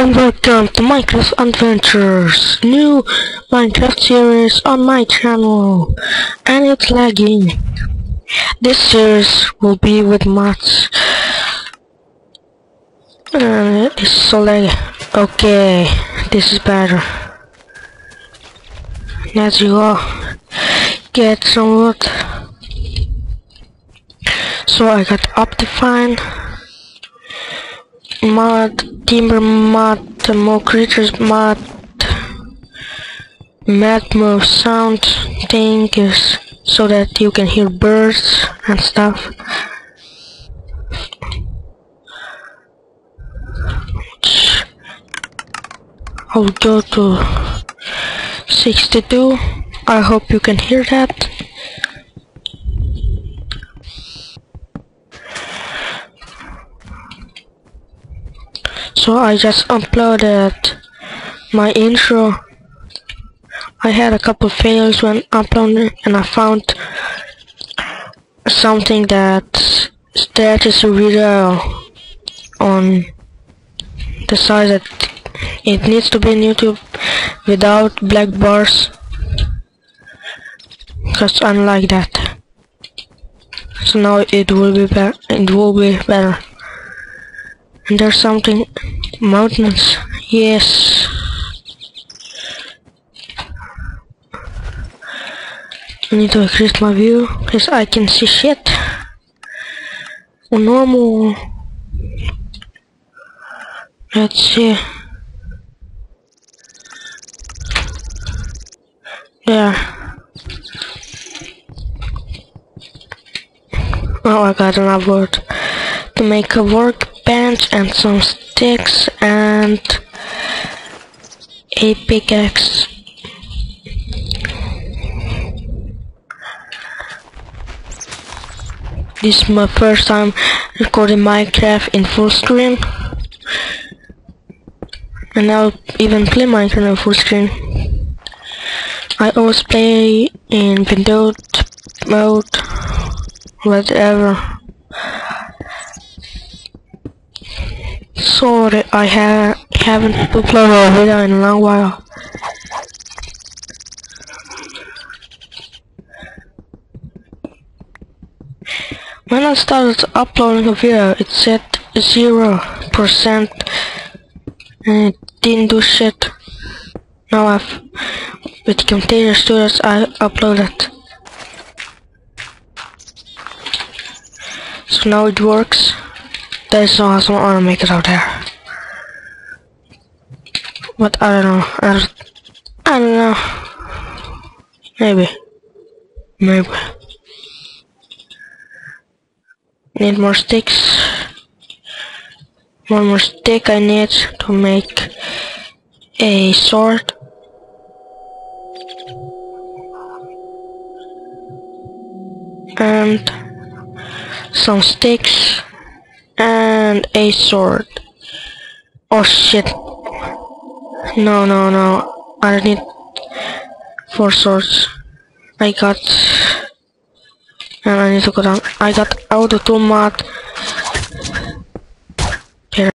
and welcome to Minecraft Adventures, new Minecraft series on my channel, and it's lagging. This series will be with mods, and it's so laggy. Okay, this is better. Let's go get some wood. So I got Optifine mod, timber mod, the more creatures mod, move sound thing is so that you can hear birds and stuff. I'll go to 62. I hope you can hear that. So I just uploaded my intro. I had a couple fails when uploading, and I found something that stretches a video on the size that it needs to be in YouTube without black bars, because I like that. So now it will be better. It will be better. And there's something, mountains, yes. I need to increase my view because I can see shit. Normal. Let's see. There. Oh, I got enough wood to make a workbench and some sticks and a pickaxe. This is my first time recording Minecraft in full screen, and I'll even play Minecraft in full screen. I always play in windowed mode, whatever. Sorry, I haven't uploaded a video in a long while. When I started uploading a video, it said 0% and it didn't do shit. Now with Container Studios I uploaded. So now it works. That is so awesome. I wanna make it out there. But I don't know. I don't know. Maybe. Need more sticks. One more stick I need to make a sword. And some sticks and a sword. Oh shit. No. I need 4 swords. And I need to go down. I got auto tool mod